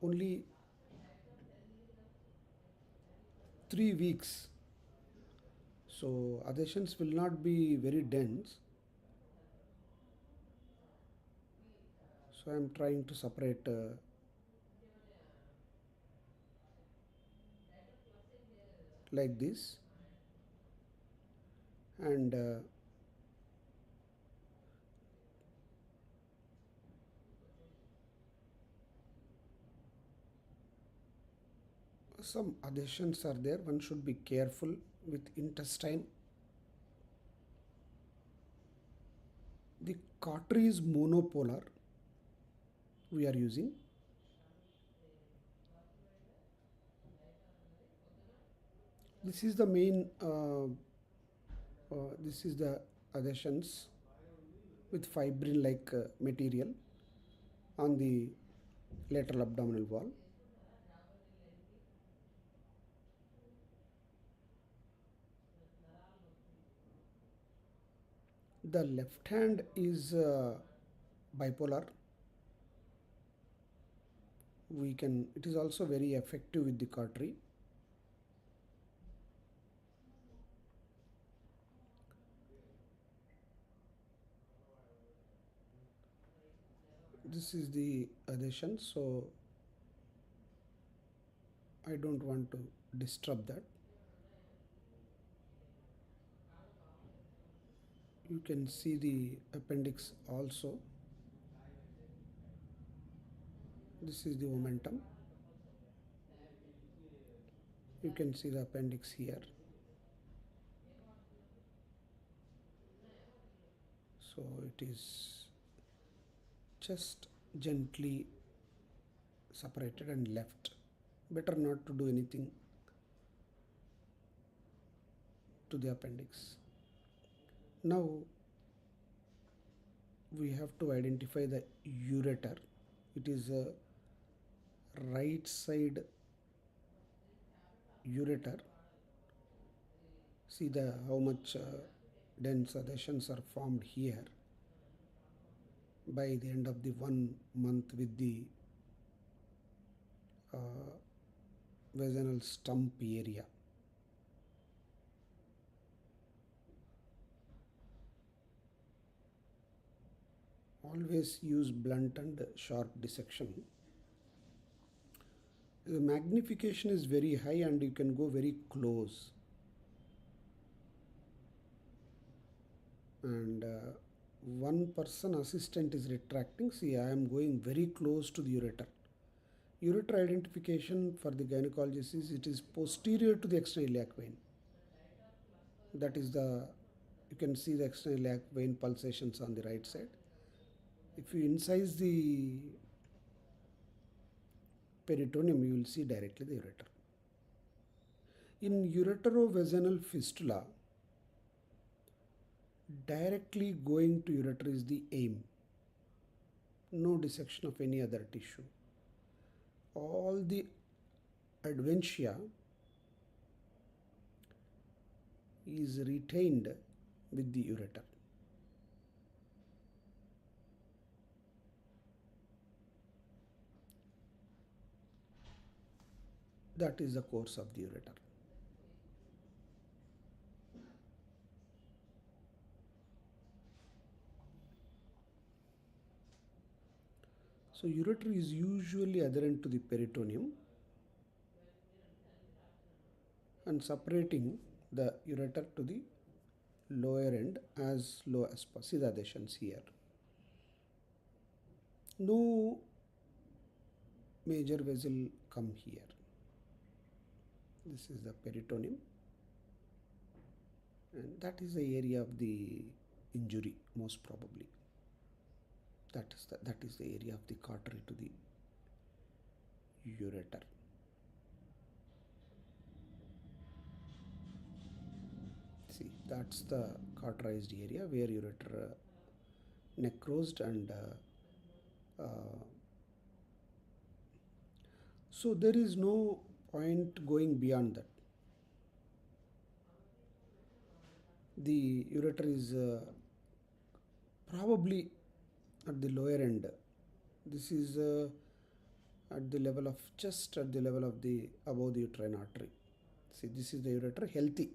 only 3 weeks, so adhesions will not be very dense. So I am trying to separate like this, and some adhesions are there. One should be careful with intestine. The cautery is monopolar we are using. This is the main this is the adhesions with fibrin like material on the lateral abdominal wall. The left hand is bipolar. We can, it is also very effective with the cautery. This is the adhesion, so I don't want to disturb that. You can see the appendix also. This is the momentum. You can see the appendix here. So it is just gently separated and left. Better not to do anything to the appendix. Now we have to identify the ureter. It is a right side ureter. See the how much dense adhesions are formed here by the end of the 1 month with the vaginal stump area. Always use blunt and sharp dissection. The magnification is very high and you can go very close. And one person assistant is retracting. See, I am going very close to the ureter. Ureter identification for the gynecologist is it is posterior to the external iliac vein. That is the, you can see the external iliac vein pulsations on the right side. If you incise the peritoneum, you will see directly the ureter. In ureterovaginal fistula, directly going to ureter is the aim. No dissection of any other tissue. All the adventia is retained with the ureter. That is the course of the ureter. So ureter is usually adherent to the peritoneum and separating the ureter to the lower end as low as possible. See the adhesions here. No major vessel come here. This is the peritoneum, and that is the area of the injury most probably. That is the area of the cautery to the ureter. See, that's the cauterized area where ureter necrosed and so there is no point going beyond that. The ureter is probably at the lower end. This is at the level of just at the level of the above the uterine artery. See, this is the ureter healthy.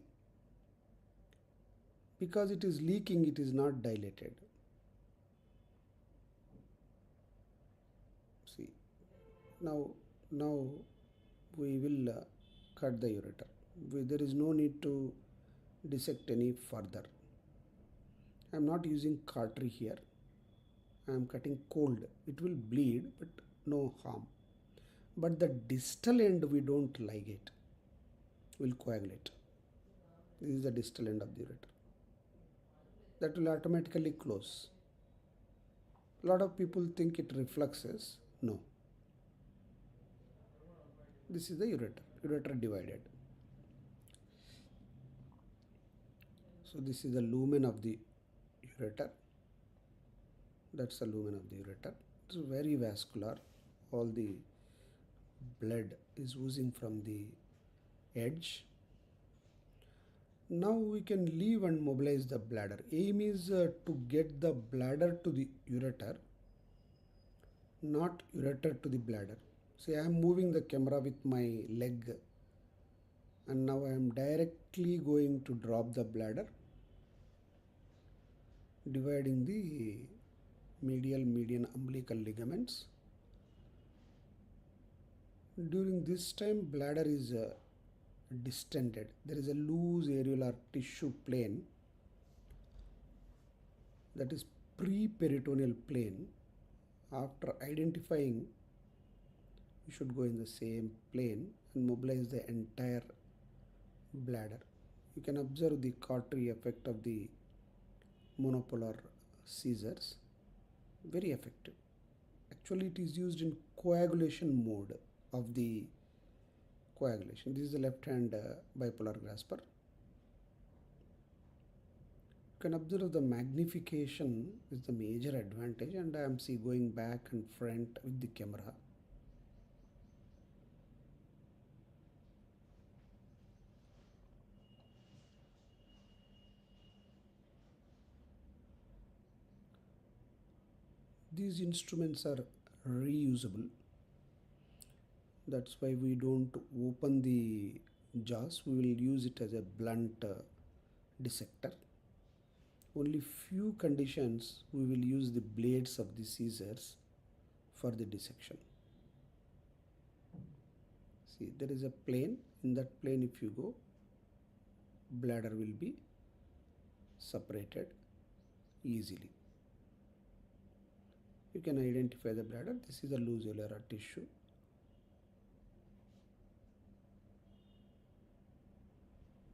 Because it is leaking, it is not dilated. See, now we will cut the ureter. There is no need to dissect any further. I am not using cautery here. I am cutting cold. It will bleed, but no harm. But the distal end we don't ligate. Will coagulate. This is the distal end of the ureter. That will automatically close. A lot of people think it refluxes. No. This is the ureter divided. So this is the lumen of the ureter. That's the lumen of the ureter. It's very vascular. All the blood is oozing from the edge. Now we can leave and mobilize the bladder. Aim is to get the bladder to the ureter, not ureter to the bladder. See, I am moving the camera with my leg, and now I am directly going to drop the bladder, dividing the median umbilical ligaments. During this time, bladder is distended. There is a loose areolar tissue plane, that is pre-peritoneal plane. After identifying, you should go in the same plane and mobilize the entire bladder. You can observe the cautery effect of the monopolar scissors. Very effective. Actually, it is used in coagulation mode of the coagulation. This is the left hand bipolar grasper. You can observe the magnification is the major advantage, and I am going back and front with the camera. These instruments are reusable. That's why we don't open the jaws. We will use it as a blunt dissector. Only few conditions we will use the blades of the scissors for the dissection. See, there is a plane. In that plane, if you go, bladder will be separated easily. You can identify the bladder. This is a loose areolar tissue.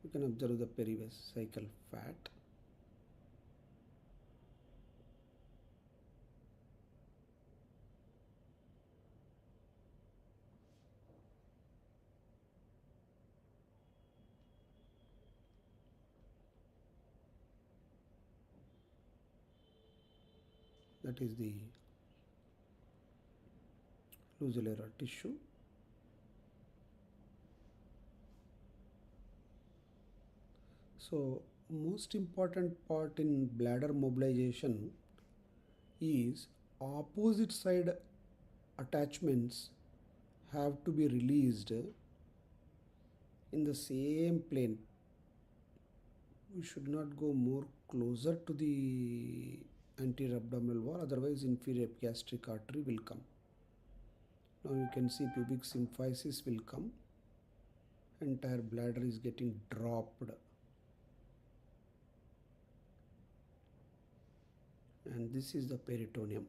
You can observe the perivesical fat. That is the loose areolar tissue. So, most important part in bladder mobilization is opposite side attachments have to be released in the same plane. We should not go more closer to the anterior abdominal wall, otherwise inferior epigastric artery will come. Now you can see pubic symphysis will come. Entire bladder is getting dropped. And this is the peritoneum.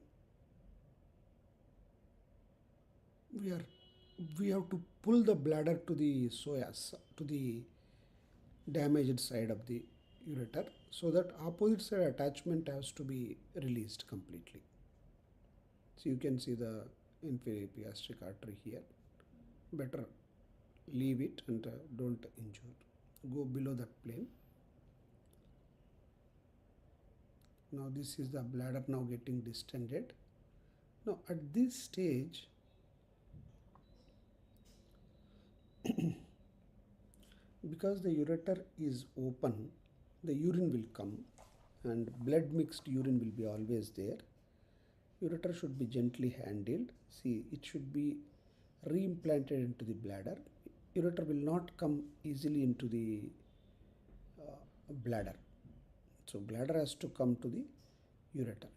We have to pull the bladder to the psoas, to the damaged side of the ureter, so that opposite side attachment has to be released completely. So you can see the inferior epigastric artery here. Better leave it and don't injure. Go below that plane. Now this is the bladder now getting distended. Now at this stage, because the ureter is open, the urine will come and blood mixed urine will be always there. Ureter should be gently handled. See, it should be re-implanted into the bladder, ureter will not come easily into the bladder. So bladder has to come to the ureter.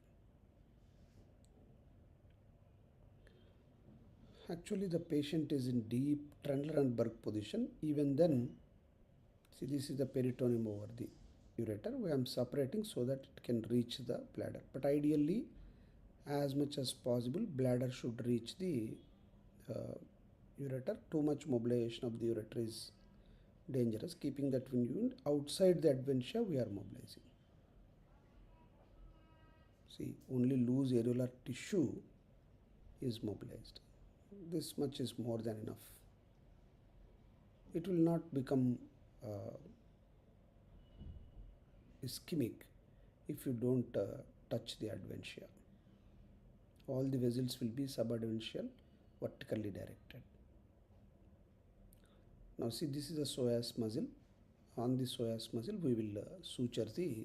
Actually, the patient is in deep Trendler and Berg position. Even then, see, this is the peritoneum over the ureter. I am separating so that it can reach the bladder. But ideally, as much as possible, bladder should reach the ureter. Too much mobilization of the ureter is dangerous. Keeping that wound outside the adventitia, we are mobilizing. See, only loose areolar tissue is mobilized. This much is more than enough. It will not become ischemic if you don't touch the adventitia. All the vessels will be subadvential, vertically directed. Now see, this is a psoas muscle. On the psoas muscle, we will suture the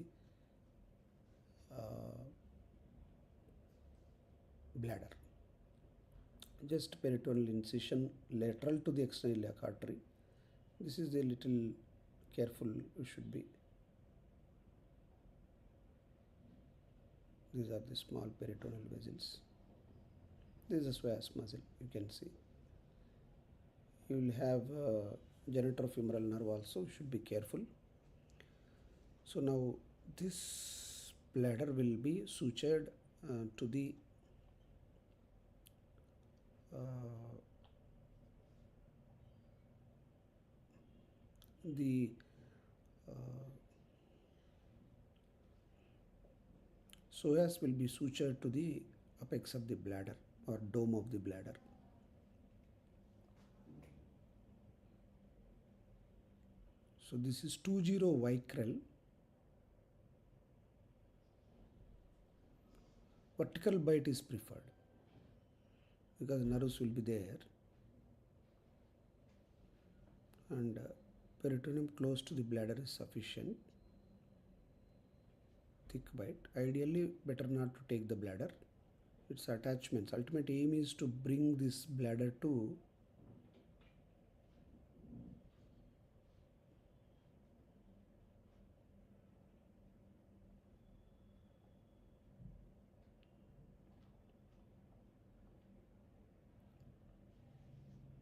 bladder. Just peritoneal incision lateral to the external iliac artery. This is a little careful you should be. These are the small peritoneal vessels. This is a psoas muscle, you can see. You will have genitofemoral nerve also, you should be careful. So now this bladder will be sutured to the psoas will be sutured to the apex of the bladder or dome of the bladder. So this is 20 vicryl. Vertical bite is preferred because nerves will be there, and peritoneum close to the bladder is sufficient. Thick bite. Ideally, better not to take the bladder. Its attachments. Ultimate aim is to bring this bladder to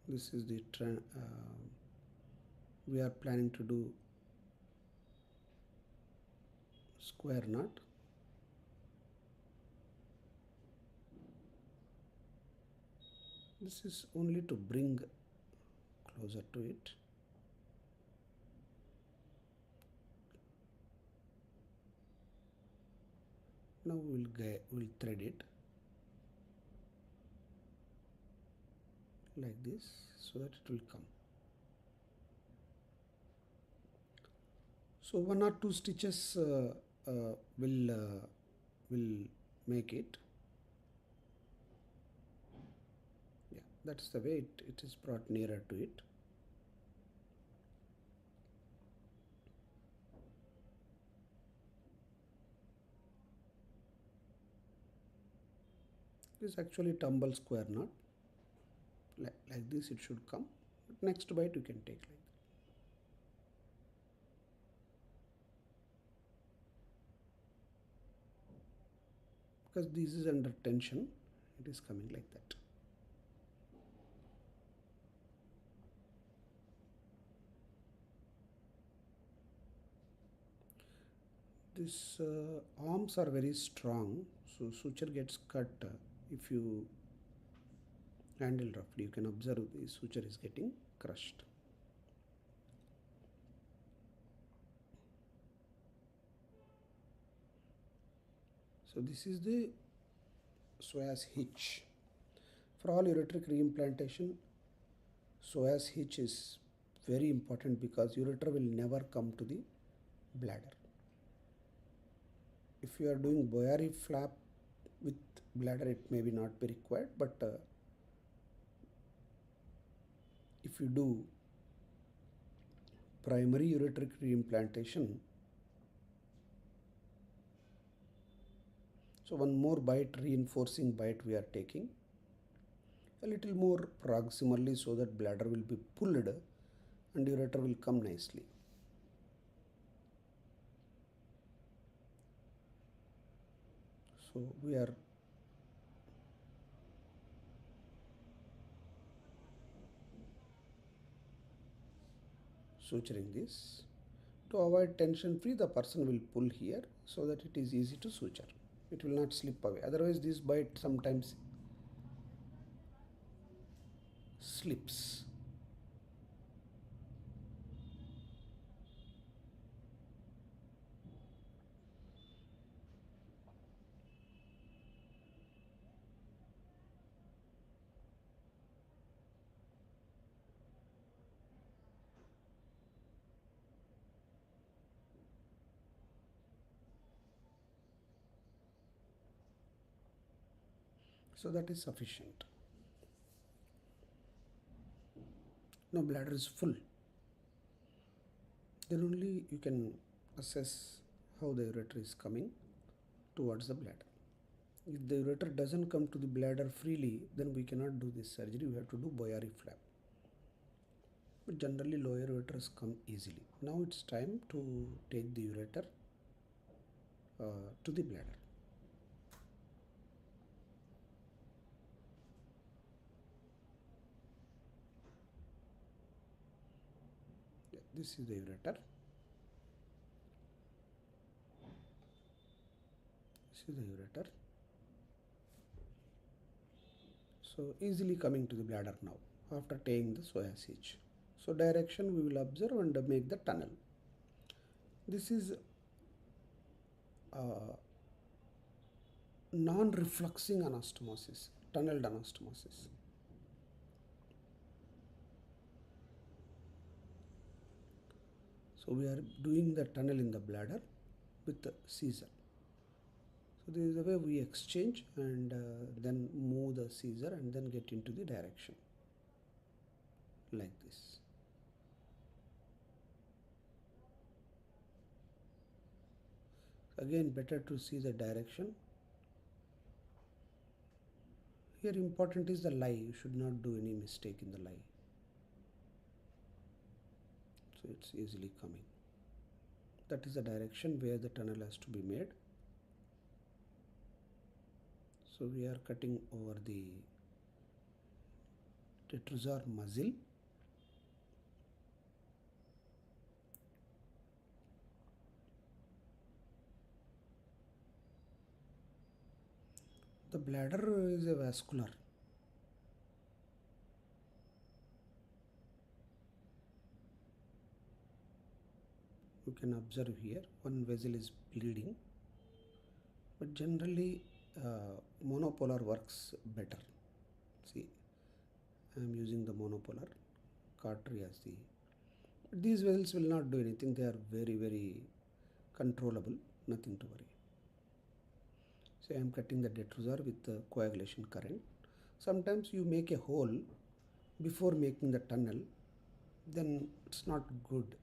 this is the we are planning to do square knot. This is only to bring closer to it. Now we'll thread it like this so that it will come. So 1 or 2 stitches will make it. Yeah, that's the way it is brought nearer to it. This is actually tumble square knot. Like this it should come. But next bite you can take like that. Because this is under tension, it is coming like that. These arms are very strong, so suture gets cut if you handle roughly. You can observe the suture is getting crushed. So this is the psoas hitch. For all ureteric reimplantation, psoas hitch is very important because ureter will never come to the bladder. If you are doing Boyari flap with bladder, it may be not be required, but if you do primary ureteric reimplantation, so one more bite, reinforcing bite we are taking. a little more proximally so that bladder will be pulled and ureter will come nicely. So we are suturing this. To avoid tension free, the person will pull here so that it is easy to suture. It will not slip away. Otherwise, this bite sometimes slips. So that is sufficient. Now bladder is full. Then only you can assess how the ureter is coming towards the bladder. If the ureter doesn't come to the bladder freely, then we cannot do this surgery. We have to do Boyari flap. But generally lower ureters come easily. Now it's time to take the ureter to the bladder. This is the ureter. This is the ureter. So easily coming to the bladder now after taking the soya siege. So direction we will observe and make the tunnel. This is non-refluxing anastomosis, tunneled anastomosis. So we are doing the tunnel in the bladder with the Caesar. So this is the way we exchange and then move the Caesar and then get into the direction like this. Again, better to see the direction. Here important is the lie. You should not do any mistake in the lie. So it's easily coming. That is the direction where the tunnel has to be made. So we are cutting over the detrusor muscle. The bladder is a vascular. You can observe here one vessel is bleeding, but generally monopolar works better. See, I am using the monopolar cautery as the. These vessels will not do anything. They are very, very controllable. Nothing to worry. So I am cutting the detrusor with the coagulation current. Sometimes you make a hole before making the tunnel, then it's not good.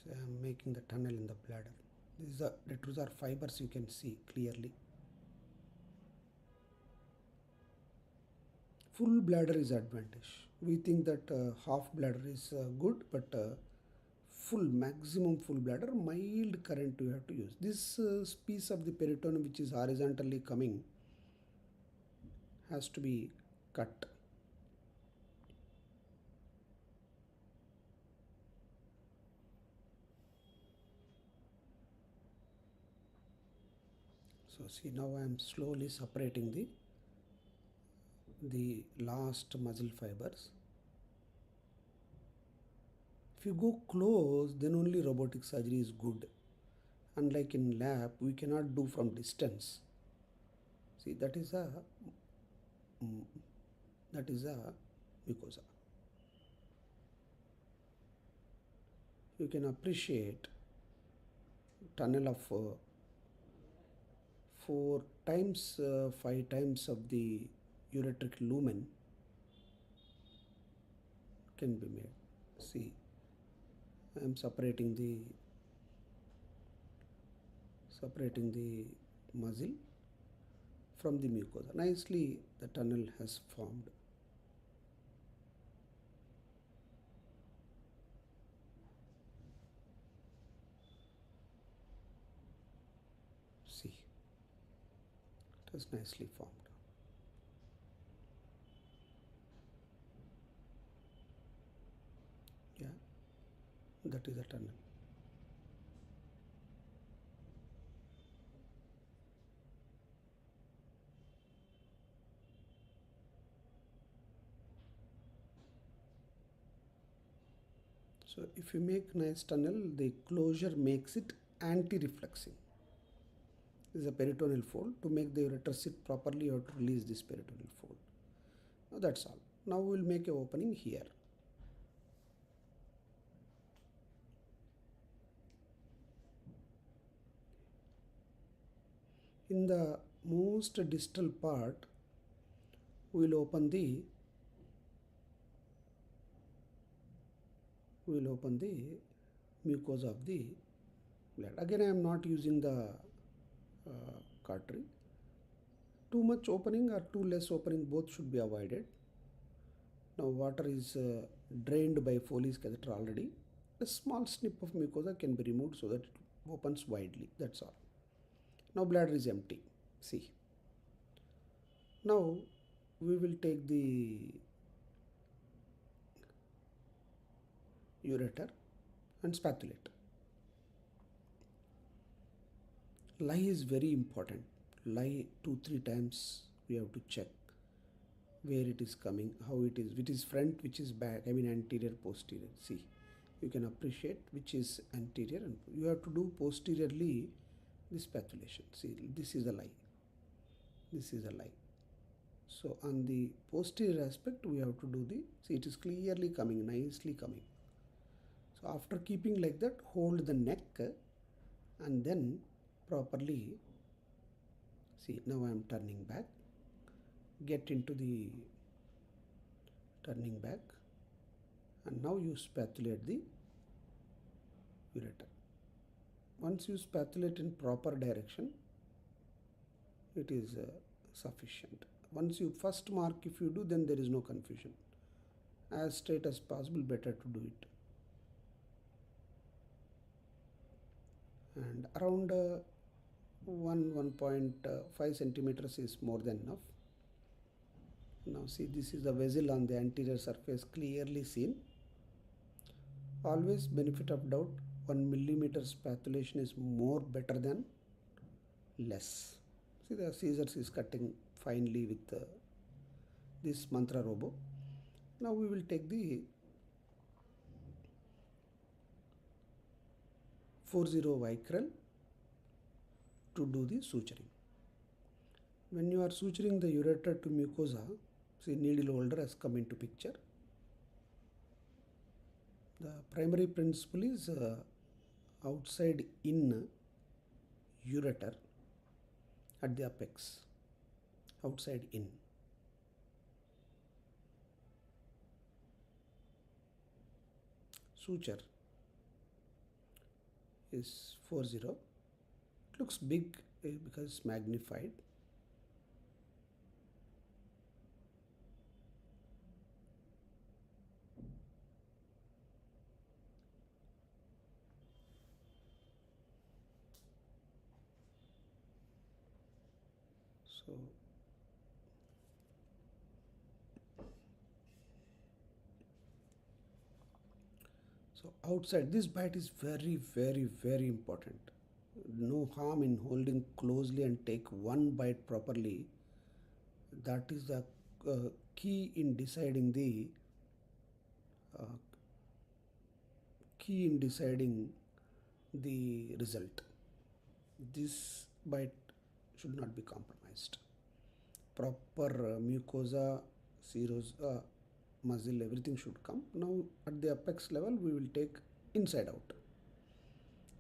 So I am making the tunnel in the bladder. These are detrusor fibers, you can see clearly. Full bladder is advantage. We think that half bladder is good, but full, maximum full bladder, mild current you have to use. This piece of the peritoneum which is horizontally coming has to be cut. So see, now I am slowly separating the last muscle fibers. If you go close, then only robotic surgery is good. Unlike in lab, we cannot do from distance. See, that is a mucosa. You can appreciate tunnel of 4 times 5 times of the ureteric lumen can be made. See, I am separating the muscle from the mucosa. Nicely the tunnel has formed. See, it has nicely formed. Yeah, that is a tunnel. So if you make nice tunnel, the closure makes it anti-refluxing. This is a peritoneal fold. To make the ureter sit properly, you have to release this peritoneal fold. Now that's all. Now we will make a opening here. In the most distal part, we will open the mucosa of the bladder. Again, I am not using the cautery. Too much opening or too less opening, both should be avoided. Now water is drained by Foley's catheter already. A small snip of mucosa can be removed so that it opens widely. That's all. Now bladder is empty. See. Now we will take the ureter and spatulate. Lie is very important. Lie 2-3 times we have to check where it is coming, how it is, which is front, which is back, I mean anterior, posterior. See, you can appreciate which is anterior, and you have to do posteriorly this spatulation. See, this is a lie. This is a lie. So on the posterior aspect, we have to do the, see, it is clearly coming, nicely coming. So after keeping like that, hold the neck and then properly, see, now I am turning back, get into the turning back, and now you spatulate the ureter. Once you spatulate in proper direction, it is sufficient. Once you first mark, if you do, then there is no confusion. As straight as possible, better to do it. And around 1.5 centimeters is more than enough. Now see, this is the vessel on the anterior surface, clearly seen. Always benefit of doubt, 1 millimeter spatulation is more better than less. See, the scissors is cutting finely with this mantra robo. Now we will take the 40 vicryl to do the suturing. When you are suturing the ureter to mucosa, see, needle holder has come into picture. The primary principle is outside in ureter at the apex, outside in. Suture is 40. It looks big because it's magnified. So outside, this bite is very, very, very important. No harm in holding closely and take one bite properly. That is the key in deciding the uh, result. This bite should not be compromised. Proper mucosa, serosa, muscle, everything should come. Now at the apex level, we will take inside out.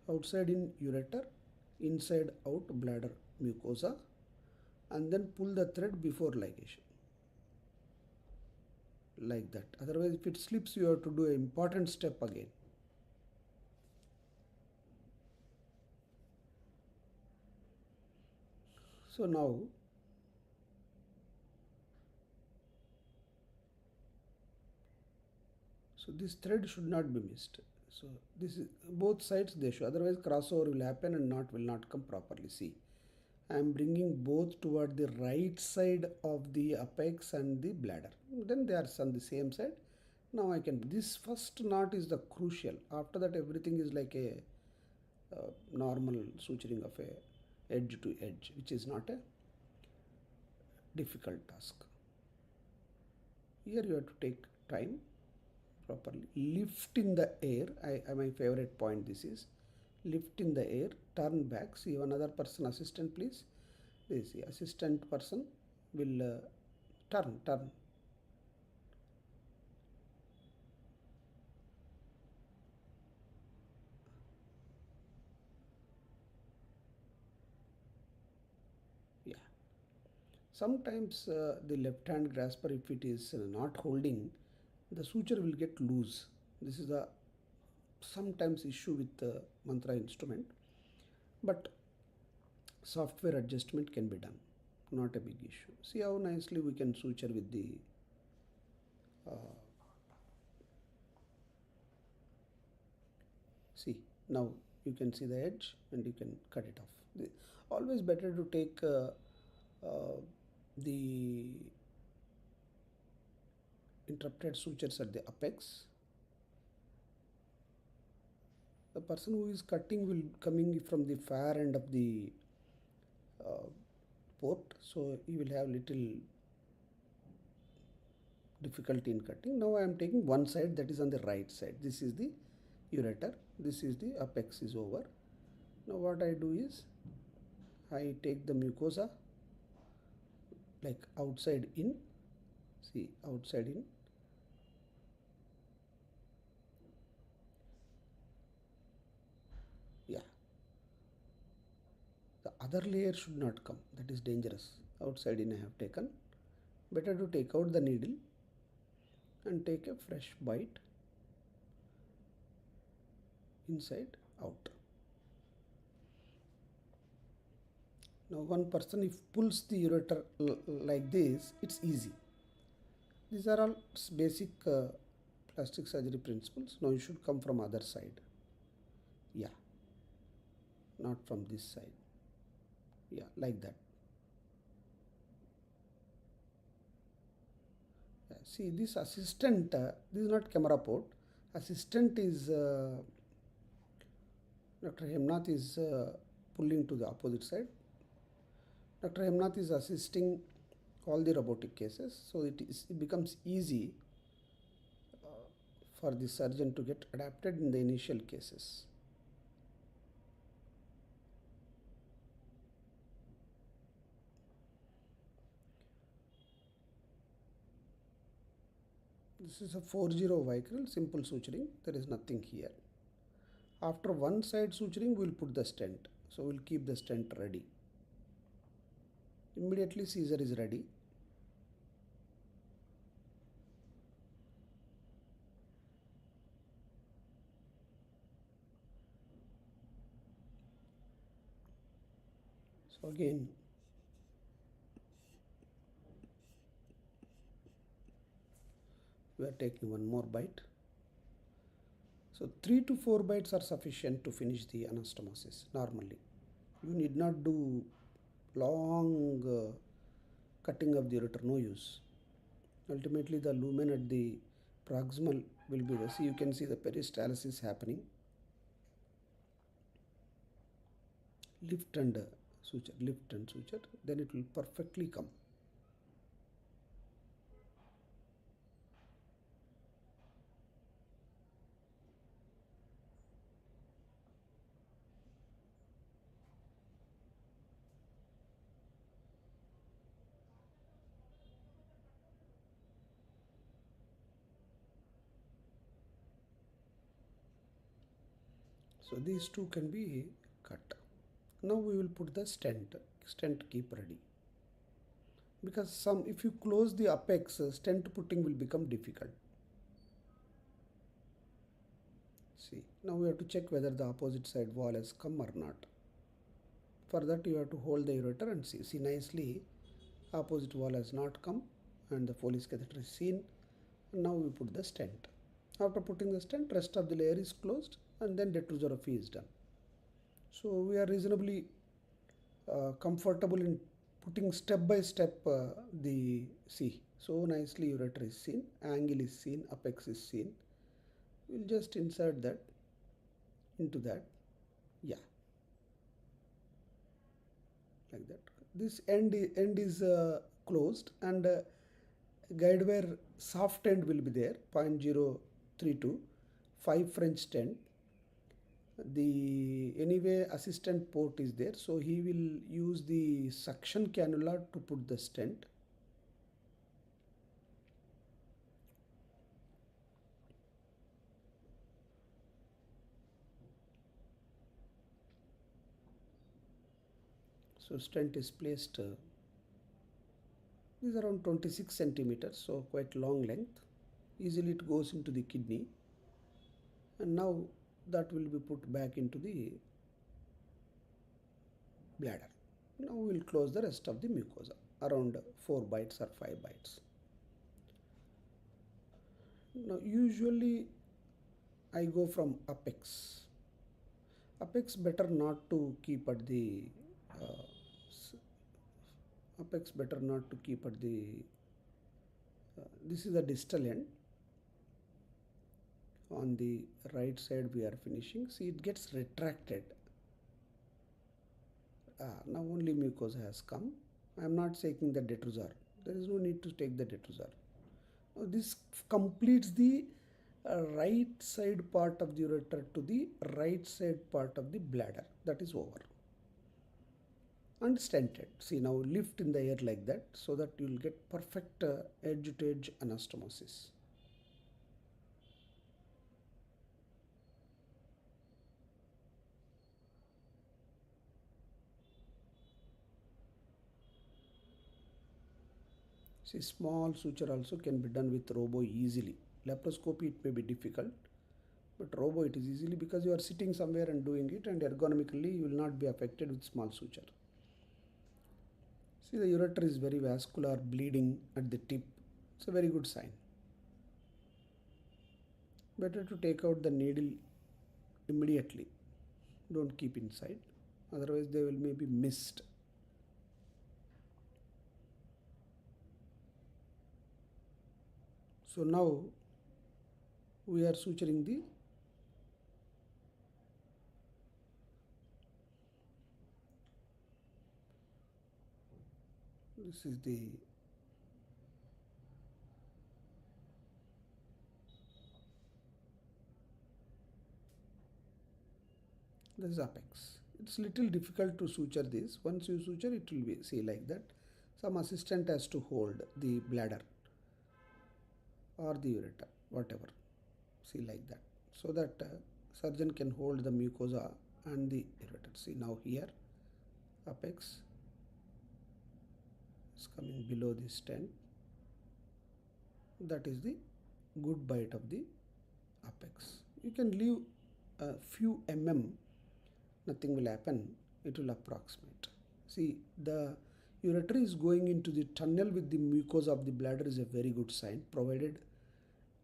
Outside in ureter, inside out bladder mucosa, and then pull the thread before ligation. Like that. Otherwise, if it slips, you have to do an important step again. So now So this thread should not be missed. So this is both sides they should, otherwise crossover will happen and not will not come properly. See, I am bringing both toward the right side of the apex and the bladder. Then they are on the same side. Now I can, this first knot is the crucial. After that everything is like a normal suturing of a edge to edge, which is not a difficult task. Here you have to take time properly. Lift in the air. My favorite point this is. Lift in the air, turn back. See another person, assistant please. This assistant person will turn. Yeah. Sometimes the left hand grasper, if it is not holding, the suture will get loose. This is the sometimes issue with the mantra instrument, but software adjustment can be done, not a big issue. See how nicely we can suture with the uh, see, now you can see the edge and you can cut it off. Always better to take uh, the interrupted sutures at the apex. The person who is cutting will coming from the far end of the uh, port, so he will have little difficulty in cutting. Now I am taking one side, that is on the right side. This is the ureter, this is the apex is over. Now what I do is I take the mucosa like outside in, see outside in, yeah, the other layer should not come, that is dangerous. Outside in I have taken. Better to take out the needle and take a fresh bite, inside out. Now one person if pulls the ureter like this, it's easy. These are all basic plastic surgery principles. Now you should come from other side. Yeah, not from this side. Yeah, like that. Yeah, see this assistant, this is not camera port. Assistant is Dr. Hemnath is pulling to the opposite side. Dr. Hemnath is assisting all the robotic cases, so it becomes easy for the surgeon to get adapted in the initial cases. This is a 4-0 Vicryl, simple suturing, there is nothing here. After one side suturing, we will put the stent. So we will keep the stent ready. Immediately Caesar is ready. So again, we are taking one more bite. So 3 to 4 bites are sufficient to finish the anastomosis normally. You need not do long cutting of the ureter, no use. Ultimately the lumen at the proximal will be there. See, you can see the peristalsis happening. Lift and suture, then it will perfectly come. So these two can be cut. Now we will put the stent keep ready. Because if you close the apex, stent putting will become difficult. See, now we have to check whether the opposite side wall has come or not. For that you have to hold the ureter and see nicely opposite wall has not come and the Foley's catheter is seen. Now we put the stent. After putting the stent, rest of the layer is closed and then detrusography is done. So we are reasonably comfortable in putting step by step the see. So nicely ureter is seen, angle is seen, apex is seen. We'll just insert that into that. Yeah, like that. This end is closed, and guide wire soft end will be there, 0.032, 5 French stent. The anyway assistant port is there, so he will use the suction cannula to put the stent. So stent is placed, is around 26 centimeters, so quite long length. Easily it goes into the kidney, and now that will be put back into the bladder. Now we will close the rest of the mucosa, around 4 bites or 5 bites. Now usually I go from apex. Apex better not to keep at the uh, apex better not to keep at the this is the distal end. On the right side we are finishing. See, it gets retracted. Now only mucosa has come. I am not taking the detrusor. There is no need to take the detrusor. Now this completes the right side part of the ureter to the right side part of the bladder. That is over. And stented. See, now lift in the air like that, so that you will get perfect edge to edge anastomosis. See, small suture also can be done with robo easily. Laparoscopy it may be difficult, but robo it is easily, because you are sitting somewhere and doing it, and ergonomically you will not be affected with small suture. See, the ureter is very vascular, bleeding at the tip. It's a very good sign. Better to take out the needle immediately. Don't keep inside, otherwise they will maybe missed. So now we are suturing the this is the apex. It's little difficult to suture this. Once you suture, it will be, see, like that. Some assistant has to hold the bladder or the ureter, whatever. See, like that, so that surgeon can hold the mucosa and the ureter. See, now here apex is coming below the stent. That is the good bite of the apex. You can leave a few nothing will happen, it will approximate. See, the ureter is going into the tunnel with the mucosa of the bladder is a very good sign, provided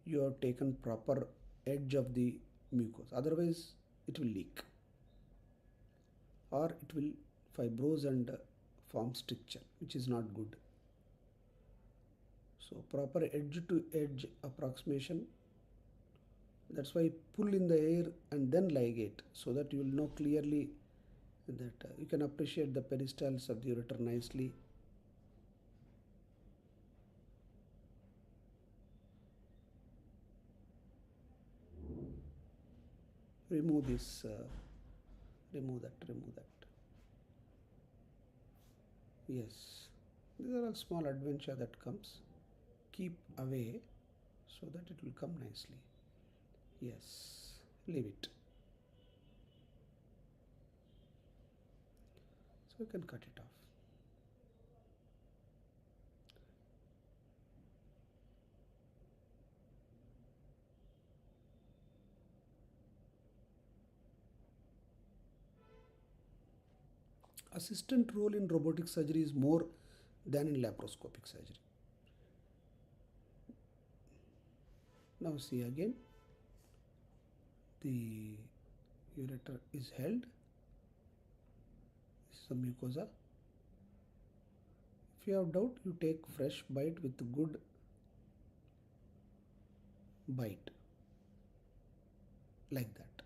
you have taken proper edge of the mucosa. Otherwise, it will leak, or it will fibrose and form stricture, which is not good. So proper edge to edge approximation. That's why pull in the air and then ligate, so that you will know clearly that you can appreciate the peristalsis of the ureter nicely. Remove this, remove that. Yes, these are all small adventure that comes. Keep away so that it will come nicely. Yes, leave it. So you can cut it off. Assistant role in robotic surgery is more than in laparoscopic surgery. Now see again, The ureter is held. This is the mucosa. If you have doubt, you take fresh bite with good bite, like that.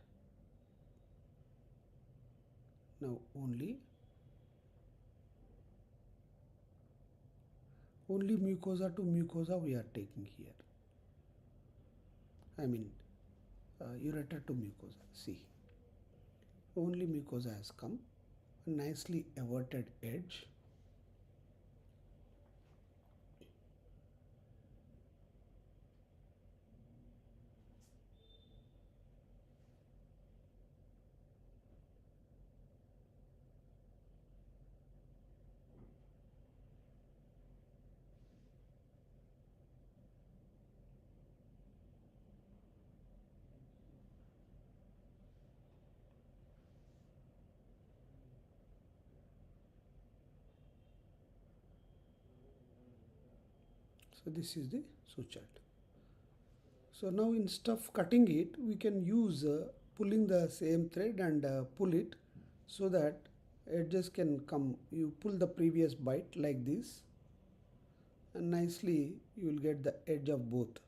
Now only mucosa to mucosa we are taking here. I mean ureter to mucosa. See, only mucosa has come. A nicely everted edge. So this is the suture. So now instead of cutting it, we can use pulling the same thread and pull it so that edges can come. You pull the previous bite like this, and nicely you will get the edge of both,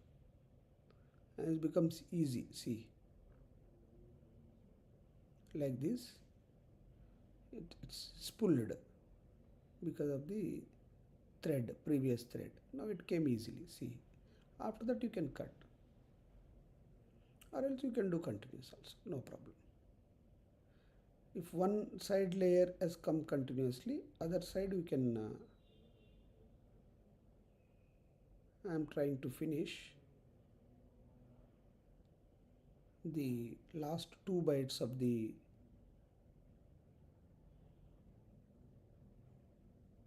and it becomes easy. See, like this, it's pulled because of the thread, previous thread. Now it came easily. See, after that you can cut, or else you can do continuous also, no problem. If one side layer has come continuously, other side we can I am trying to finish the last two bites of the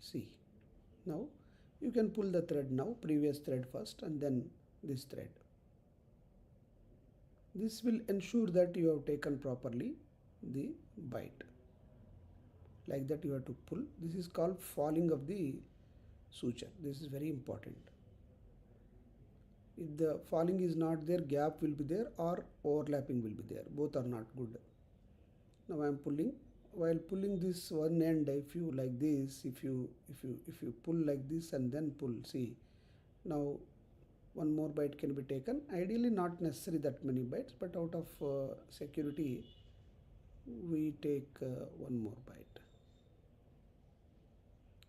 C. Now you can pull the thread now, previous thread first and then this thread. This will ensure that you have taken properly the bite. Like that you have to pull. This is called falling of the suture. This is very important. If the falling is not there, gap will be there or overlapping will be there. Both are not good. Now I am pulling. While pulling this one end, if you like this, if you pull like this and then pull, see, now one more bite can be taken. Ideally not necessary that many bites, but out of security we take one more bite.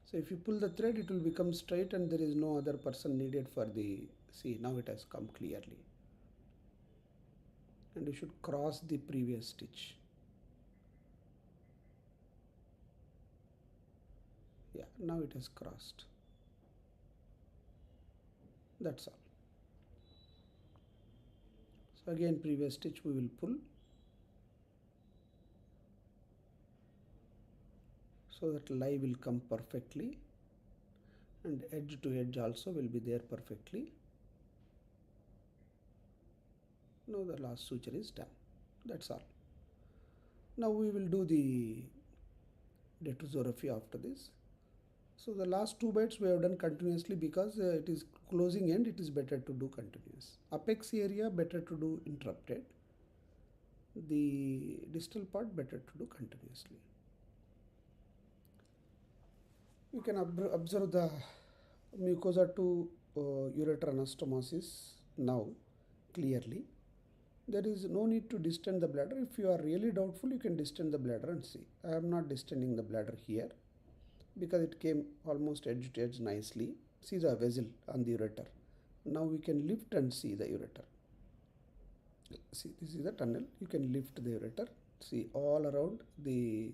So if you pull the thread, it will become straight and there is no other person needed for the, see, now it has come clearly. And you should cross the previous stitch. Yeah, now it has crossed. That's all. So again previous stitch we will pull so that lie will come perfectly and edge to edge also will be there perfectly. Now the last suture is done. That's all. Now we will do the detrosophy after this. So the last two bites we have done continuously because it is closing end, it is better to do continuous. Apex area better to do interrupted. The distal part better to do continuously. You can observe the mucosa to ureter anastomosis now clearly. There is no need to distend the bladder. If you are really doubtful, you can distend the bladder and see. I am not distending the bladder here because it came almost edge to edge nicely. See the vessel on the ureter. Now we can lift and see the ureter. See, this is the tunnel. You can lift the ureter. See, all around the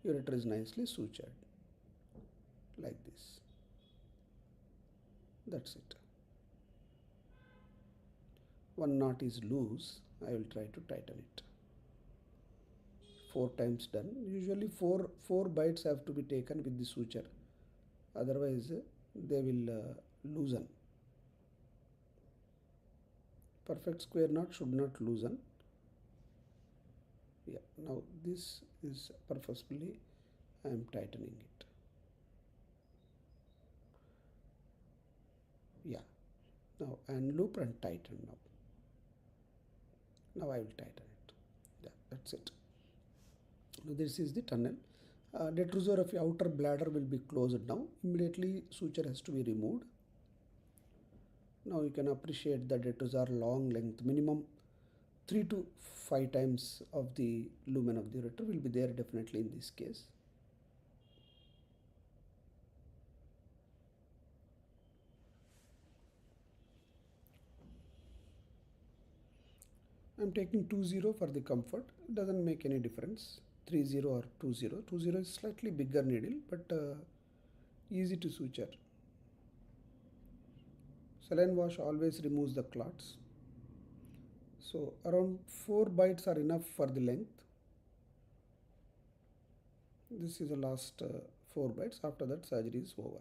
ureter is nicely sutured like this. That's it. One knot is loose. I will try to tighten it. 4 times done. Usually four bites have to be taken with the suture. Otherwise, they will loosen. Perfect square knot should not loosen. Yeah. Now this is purposefully I am tightening it. Yeah. Now unloop and tighten now. Now I will tighten it. That's it. Now this is the tunnel. Detrusor of the outer bladder will be closed now. Immediately suture has to be removed. Now you can appreciate the detrusor long length, minimum 3 to 5 times of the lumen of the ureter will be there definitely in this case. I am taking 20 for the comfort. It doesn't make any difference. 30 or 20. 20 is slightly bigger needle, but easy to suture. Saline wash always removes the clots. So around 4 bites are enough for the length. This is the last 4 bites. After that surgery is over.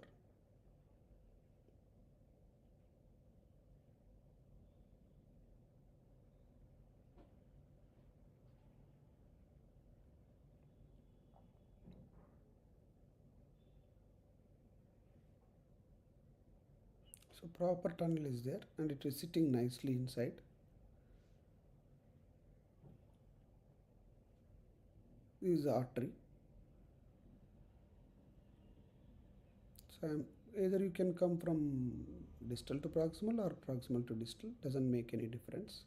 So proper tunnel is there and it is sitting nicely inside. This is the artery. So either you can come from distal to proximal or proximal to distal, doesn't make any difference.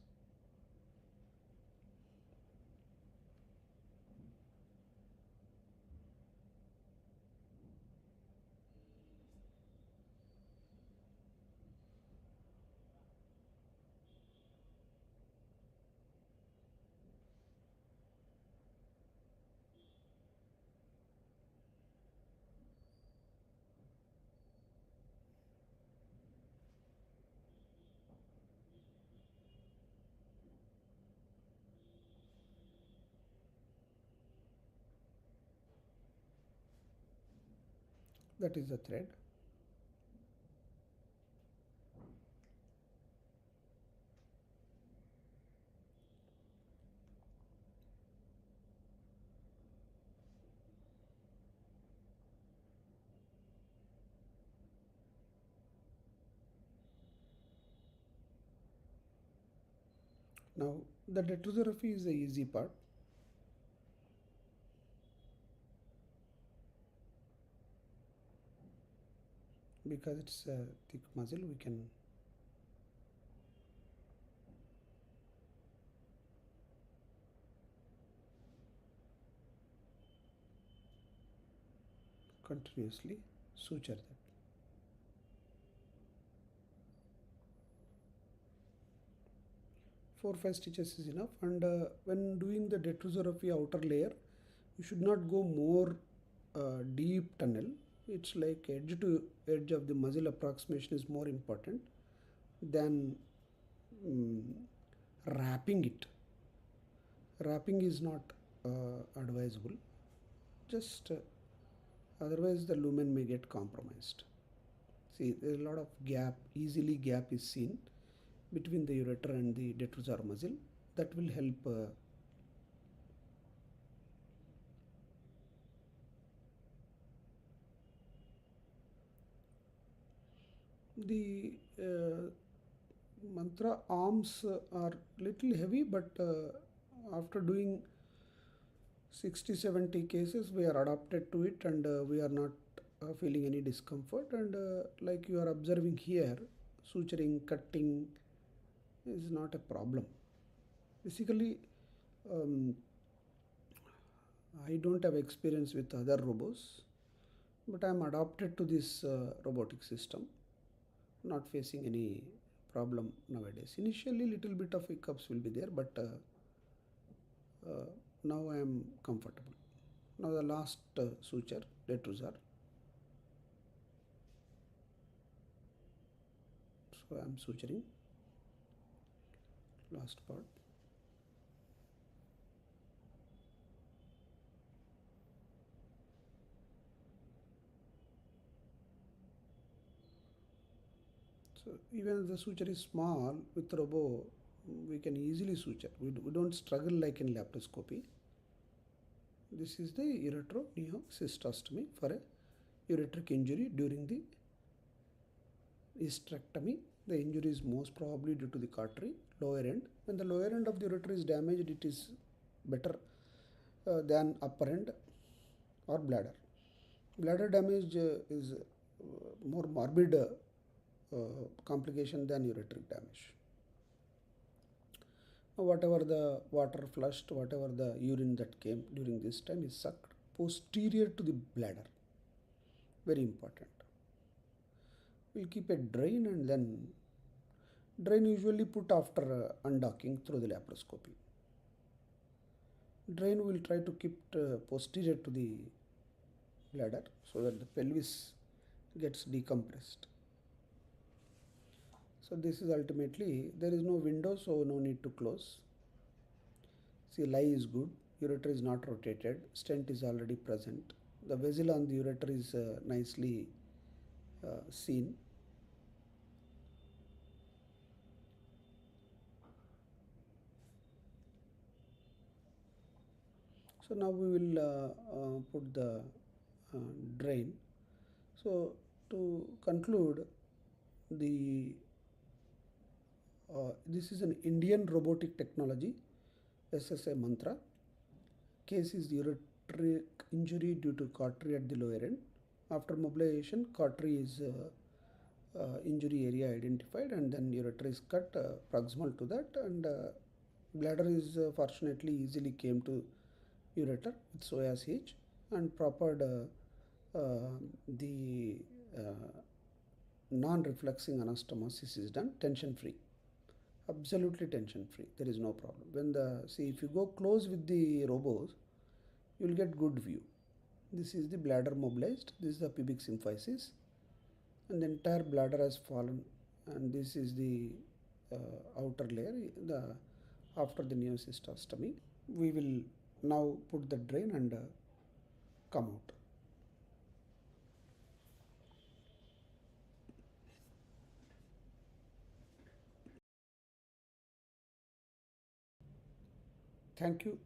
That is the thread. Now the detrusography is the easy part. Because it's a thick muscle, we can continuously suture that. 4-5 stitches is enough, and when doing the detrusography outer layer, you should not go more deep tunnel. It's like edge to edge of the muscle approximation is more important than um, wrapping it. Wrapping is not advisable. Just otherwise the lumen may get compromised. See, there's a lot of gap, easily gap is seen between the ureter and the detrusor muscle. That will help the mantra arms are little heavy, but after doing 60-70 cases we are adapted to it, and we are not feeling any discomfort, and like you are observing here, suturing, cutting is not a problem. Basically, um, I don't have experience with other robots, but I am adapted to this robotic system, not facing any problem nowadays. Initially little bit of hiccups will be there, but now I am comfortable. Now the last suture, detrusor. So I am suturing last part. So even if the suture is small, with robo we can easily suture. We don't struggle like in laparoscopy. This is the ureteroneocystostomy for a ureteric injury during the hysterectomy. The injury is most probably due to the cautery, lower end. When the lower end of the ureter is damaged, it is better than upper end or bladder. Bladder damage is more morbid complication than ureteric damage. Whatever the water flushed, whatever the urine that came during this time is sucked posterior to the bladder. Very important. We'll keep a drain, and then drain usually put after undocking through the laparoscopy. Drain will try to keep posterior to the bladder so that the pelvis gets decompressed. So this is ultimately, there is no window, so no need to close. See, lie is good, ureter is not rotated, stent is already present. The vessel on the ureter is nicely seen. So now we will put the drain. So to conclude, the this is an Indian robotic technology, SSA mantra. Case is ureteric injury due to cautery at the lower end. After mobilization, cautery is injury area identified, and then ureter is cut proximal to that, and bladder is fortunately easily came to ureter with SOACH, and proper the non-refluxing anastomosis is done, tension free, absolutely tension free. There is no problem. When the, see, if you go close with the robos, you will get good view. This is the bladder mobilized, this is the pubic symphysis, and the entire bladder has fallen, and this is the outer layer. The after the neocystostomy, we will now put the drain and come out. Thank you.